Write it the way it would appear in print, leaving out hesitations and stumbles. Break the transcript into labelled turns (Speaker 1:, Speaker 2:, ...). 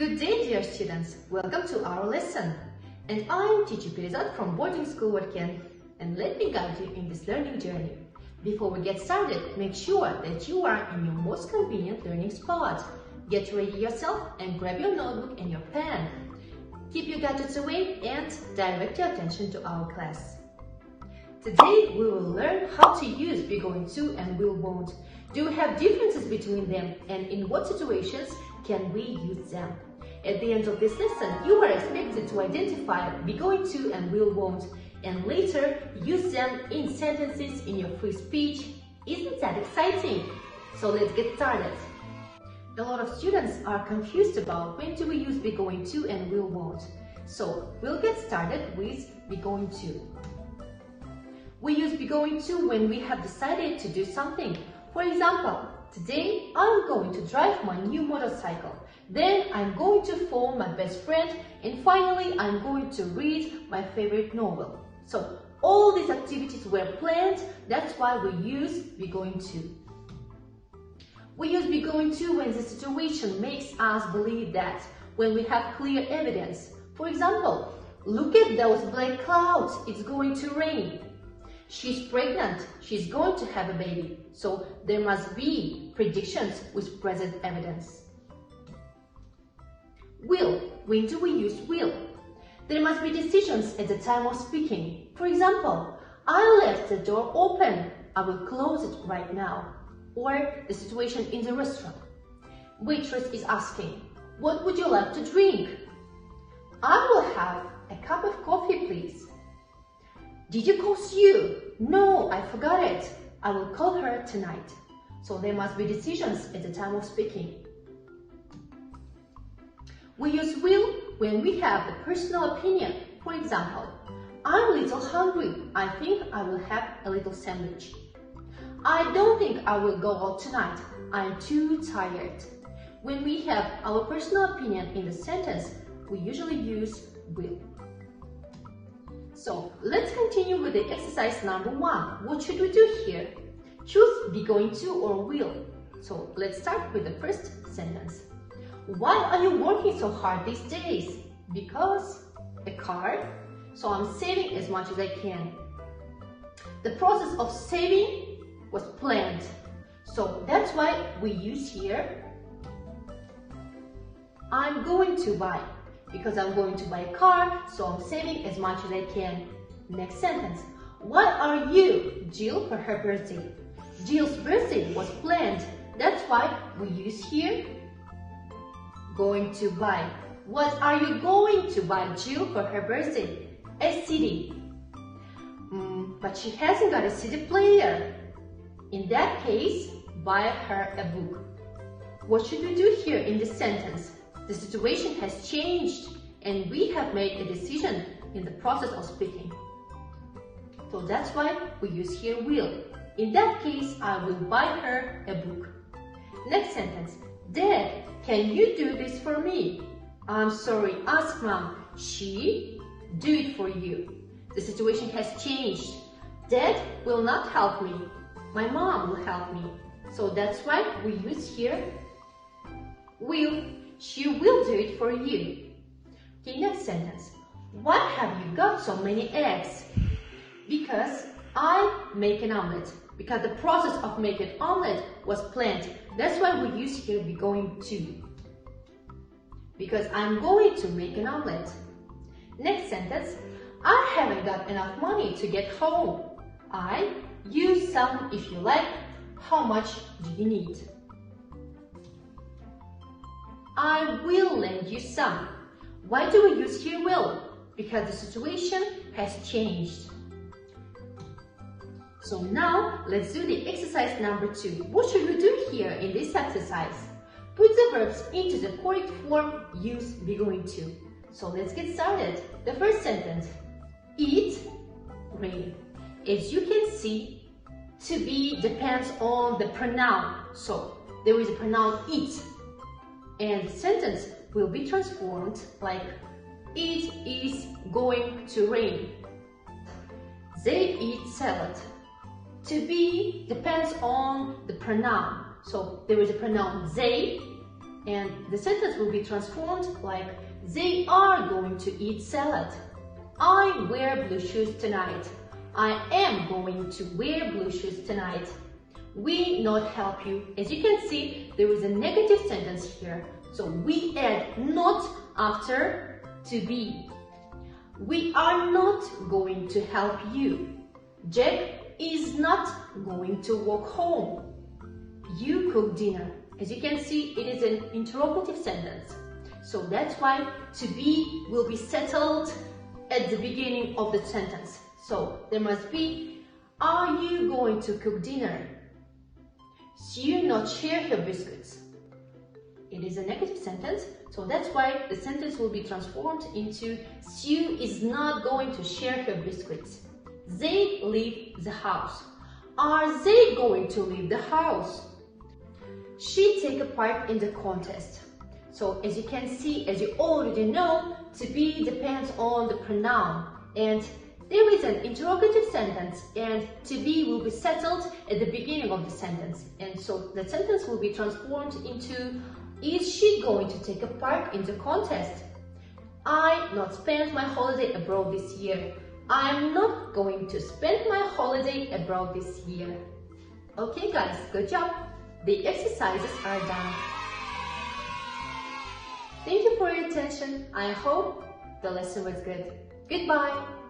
Speaker 1: Good day, dear students. Welcome to our lesson. And I'm teacher Perizat from boarding school Жакина П. And let me guide you in this learning journey. Before we get started, make sure that you are in your most convenient learning spot. Get ready yourself and grab your notebook and your pen. Keep your gadgets away and direct your attention to our class. Today we will learn how to use be going to and will won't. Do we have differences between them, and in what situations can we use them? At the end of this lesson, you are expected to identify be going to and will won't, and later use them in sentences in your free speech. Isn't that exciting? So let's get started. A lot of students are confused about when do we use be going to and will won't. So we'll get started with be going to. We use be going to when we have decided to do something. For example, today I'm going to drive my new motorcycle. Then I'm going to phone my best friend, and finally I'm going to read my favorite novel. So all these activities were planned, that's why we use be going to. We use be going to when the situation makes us believe that, when we have clear evidence. For example, look at those black clouds, it's going to rain. She's pregnant, she's going to have a baby. So there must be predictions with present evidence. Will. When do we use will? There must be decisions at the time of speaking. For example, I left the door open, I will close it right now. Or the situation in the restaurant. Waitress is asking, what would you like to drink? I will have a cup of coffee, please. Did you call Sue? No, I forgot it. I will call her tonight. So there must be decisions at the time of speaking. We use will when we have a personal opinion. For example, I'm a little hungry. I think I will have a little sandwich. I don't think I will go out tonight. I'm too tired. When we have our personal opinion in the sentence, we usually use will. So let's continue with the exercise number 1. What should we do here? Choose be going to or will. So let's start with the first sentence. Why are you working so hard these days? Because a car. So I'm saving as much as I can. The process of saving was planned. So that's why we use here I'm going to buy. Because I'm going to buy a car, so I'm saving as much as I can. Next sentence. Why are you Jill for her birthday? Jill's birthday was planned. That's why we use here going to buy. What are you going to buy Jill for her birthday? A CD. But she hasn't got a CD player. In that case, buy her a book. What should we do here in this sentence? The situation has changed and we have made a decision in the process of speaking. So that's why we use here will. In that case, I will buy her a book. Next sentence. Dad, can you do this for me? I'm sorry, ask Mom. She do it for you. The situation has changed. Dad will not help me. My mom will help me. So that's why we use here will. She will do it for you. Okay, next sentence. Why have you got so many eggs? Because I make an omelette. Because the process of making omelette was planned. That's why we use here be going to. Because I'm going to make an omelette. Next sentence. I haven't got enough money to get home. I use some if you like. How much do you need? I will lend you some. Why do we use here will? Because the situation has changed. So now let's do the exercise number 2. What should we do here in this exercise? Put the verbs into the correct form, use be going to. So let's get started. The first sentence. Eat, rain. As you can see, to be depends on the pronoun. So there is a pronoun eat. And the sentence will be transformed like it is going to rain. They eat salad. To be depends on the pronoun. So there is a pronoun they And the sentence will be transformed like, they are going to eat salad. I wear blue shoes tonight. I am going to wear blue shoes tonight. We not help you. As you can see, there is a negative sentence here. So we add not after to be. We are not going to help you. Jack is not going to walk home. You cook dinner. As you can see, it is an interrogative sentence. So that's why to be will be settled at the beginning of the sentence. So there must be, are you going to cook dinner? Sue not share her biscuits. It is a negative sentence, so that's why the sentence will be transformed into Sue is not going to share her biscuits. They leave the house. Are they going to leave the house? She take a part in the contest. So as you can see, as you already know, to be depends on the pronoun. And there is an interrogative sentence, and to be will be settled at the beginning of the sentence. And so the sentence will be transformed into, is she going to take a part in the contest? I not spend my holiday abroad this year. I am not going to spend my holiday abroad this year. Okay guys, good job. The exercises are done. Thank you for your attention. I hope the lesson was good. Goodbye.